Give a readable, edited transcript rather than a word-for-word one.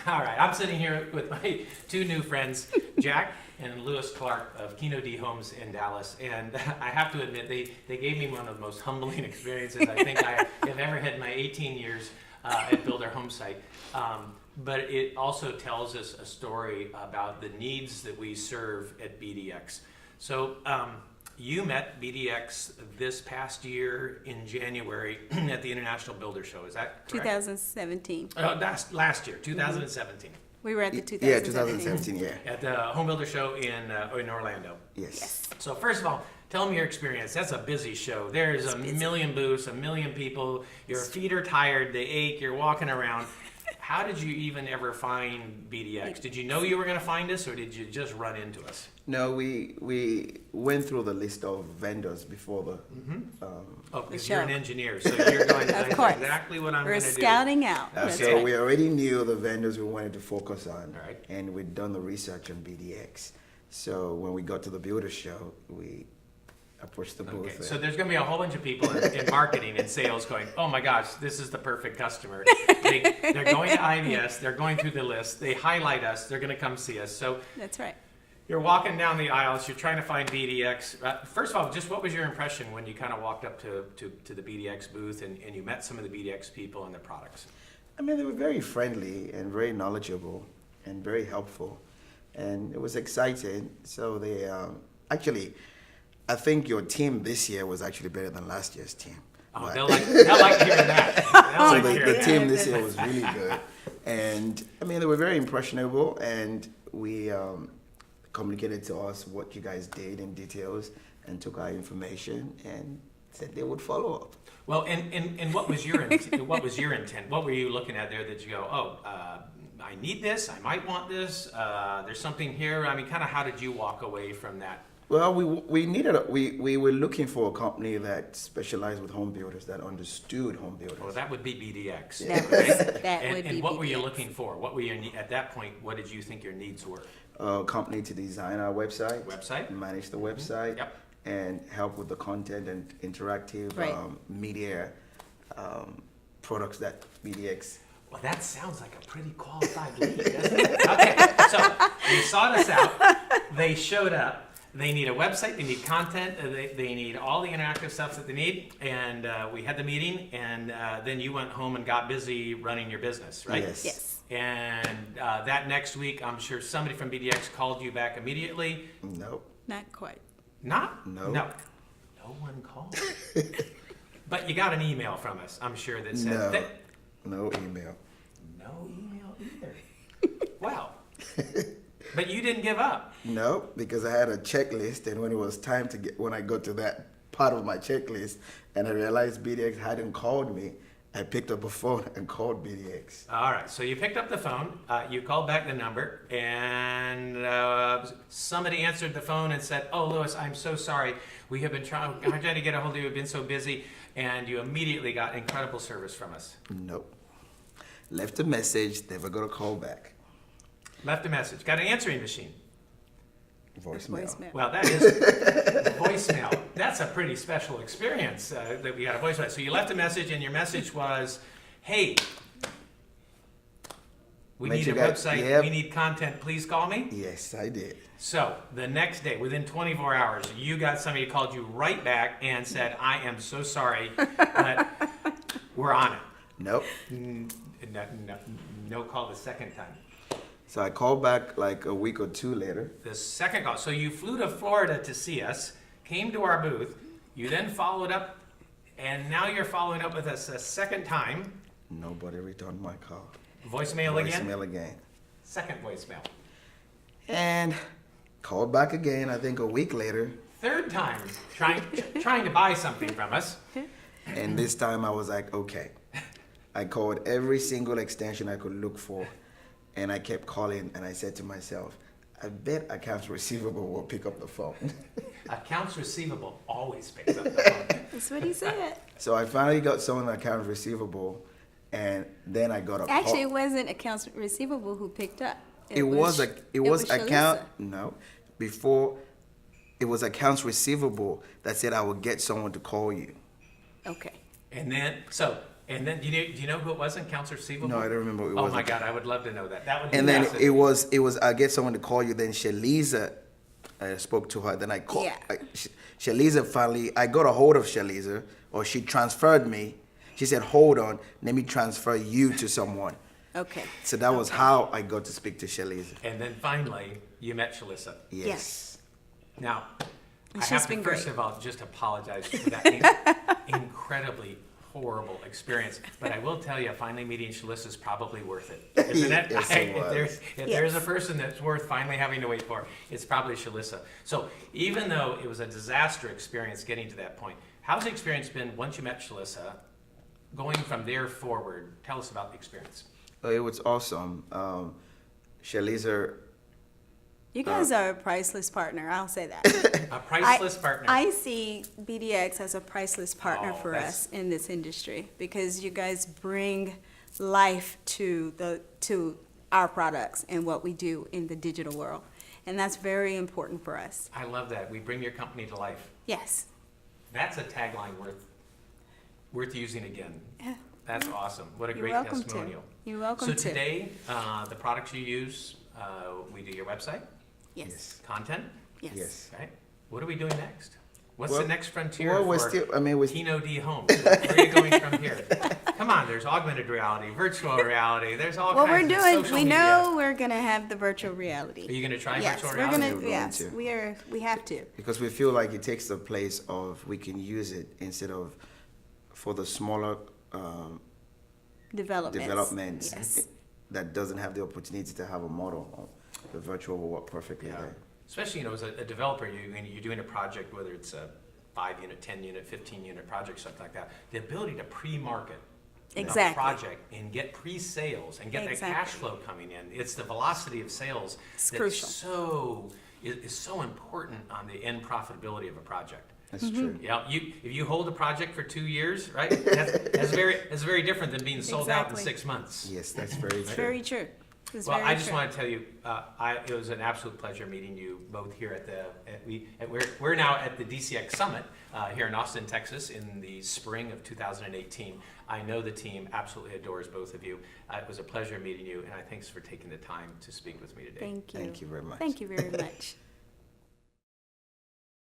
All right, I'm sitting here with my two new friends, Jacq and Lewis Clark of KinoD Homes in Dallas, and I have to admit, they gave me one of the most humbling experiences I think I have ever had in my 18 years at Builder Home Site. But it also tells us a story about the needs that we serve at BDX. So you met BDX this past year in January at the International Builder Show, is that correct? 2017. That's last year, 2017. We were at the 2017. Yeah, 2017, yeah. At the Home Builder Show in Orlando. Yes. So first of all, tell me your experience. That's a busy show. There's a million booths, a million people. Your feet are tired, they ache, you're walking around. How did you even ever find BDX? Did you know you were going to find us, or did you just run into us? No, we went through the list of vendors before the. Oh, because show. you're an engineer, so you're going to Of that's course. exactly what I'm We're going to do. scouting out. That's So right. we already knew the vendors we wanted to focus on, All right. and we'd done the research on BDX. So when we got to the Builder Show, we approached the booth. Okay, so there's going to be a whole bunch of people in marketing and sales going, oh my gosh, this is the perfect customer. They're going to IBS, they're going through the list, they highlight us, they're going to come see us. So That's right. you're walking down the aisles, you're trying to find BDX. First of all, just what was your impression when you kind of walked up to the BDX booth and you met some of the BDX people and their products? I mean, they were very friendly and very knowledgeable and very helpful, and it was exciting. So they actually, I think your team this year was actually better than last year's team. Oh, But- they'll like hearing that. They'll So like the hearing that. team this year was really good, and I mean they were very impressionable, and we communicated to us what you guys did in details, and took our information and said they would follow up. Well, and what was your what was your intent? What were you looking at there that you go, oh, I need this, I might want this, there's something here. I mean, kind of how did you walk away from that? Well, we were looking for a company that specialized with home builders, that understood home builders. Well, that would be BDX. That right? would be And what were you BDX. looking for? What were your at that point? What did you think your needs were? A company to design our website, Website? manage the website, Yep. and help with the content and interactive Right. media products that BDX. Well, that sounds like a pretty qualified lead, doesn't it? Okay, so they sought us out. They showed up. They need a website. They need content. They need all the interactive stuff that they need. And we had the meeting, and then you went home and got busy running your business, right? Yes. Yes. And that next week, I'm sure somebody from BDX called you back immediately. Nope. Not quite. Not? No. No. No one called. But you got an email from us, I'm sure, that said No. that. No email. No email either. Wow. But you didn't give up. No, because I had a checklist, and when it was time to when I got to that part of my checklist, and I realized BDX hadn't called me, I picked up a phone and called BDX. All right, so you picked up the phone, you called back the number, and somebody answered the phone and said, oh, Lewis, I'm so sorry. We have been trying to get a hold of you. We've been so busy. And you immediately got incredible service from us. Nope. Left a message, never got a call back. Left a message. Got an answering machine. Voicemail. Well, that is voicemail. That's a pretty special experience that we got a voicemail. So you left a message, and your message was, hey, we Met need you a guys. website. Yep. We need content. Please call me. Yes, I did. So the next day, within 24 hours, you got somebody who called you right back and said, I am so sorry, but we're on it. Nope. No call the second time. So I called back like a week or two later. The second call. So you flew to Florida to see us, came to our booth, you then followed up, and now you're following up with us a second time. Nobody returned my call. Voicemail again? Voicemail again. Second voicemail. And called back again, I think a week later. Third time, trying to buy something from us. And this time I was like, okay. I called every single extension I could look for. And I kept calling, and I said to myself, I bet accounts receivable will pick up the phone. Accounts receivable always picks up the phone. That's what he said. So I finally got someone accounts receivable, and then I got a Actually, call. it wasn't accounts receivable who picked up. It was account. Shalisa. No, before it was accounts receivable that said I would get someone to call you. Okay. And then, so And then, do you know who it was in accounts receivable? No, I don't remember who it Oh was. my God, I would love to know that. That would be And then fascinating. it was I get someone to call you. Then Shaliza, I spoke to her. Then I called. Yeah. Shaliza finally, I got a hold of Shaliza, or she transferred me. She said, "Hold on, let me transfer you to someone." Okay. So that was how I got to speak to Shaliza. And then finally, you met Shalissa. Yes. Now, And I she's have to been first great. of all just apologize for that incredibly horrible experience. But I will tell you, finally meeting Shalissa is probably worth it, isn't it? Yes, it was. If there's a person that's worth finally having to wait for, it's probably Shalissa. So even though it was a disaster experience getting to that point, how's the experience been once you met Shalissa? Going from there forward, tell us about the experience. It was awesome. Shaliza, You guys are a priceless partner. I'll say that. A priceless partner. I see BDX as a priceless partner Oh, for that's- us in this industry because you guys bring life to our products and what we do in the digital world, and that's very important for us. I love that. We bring your company to life. Yes. That's a tagline worth using again. Yeah. That's awesome. What a You're great welcome testimonial. to. You're welcome So to. today, the products you use, we do your website, Yes. content, Yes. yes. right? What are we doing next? What's Well- the next frontier Well, we're for still. I mean, we're KinoD Homes? Where are you going from here? Come on, there's augmented reality, virtual reality, there's all What we're kinds of doing, social we media. know we're gonna have the virtual reality. Are you gonna try Yes, virtual we're reality? gonna. We're going Yes, to. we have to. because we feel like it takes the place of we can use it instead of for the smaller developments Yes. that doesn't have the opportunity to have a model. The virtual will work perfectly Yeah. there. Especially, as a developer, you're doing a project, whether it's a 5-unit, 10-unit, 15-unit project, something like that. The ability to pre-market a Exactly. project and get pre-sales and get that Exactly. cash flow coming in. It's the velocity of sales It's that's crucial. is so important on the end profitability of a project. That's Mm-hmm. true. Yeah, if you hold a project for 2 years, right? That's very different than being sold out in Exactly. 6 months. Yes, that's very It's true. very true. It's Well, very I just true. want to tell you, it was an absolute pleasure meeting you both here we're now at the DCX Summit here in Austin, Texas, in the spring of 2018. I know the team absolutely adores both of you. It was a pleasure meeting you, and I thanks for taking the time to speak with me today. Thank you. Thank you very much. Thank you very much.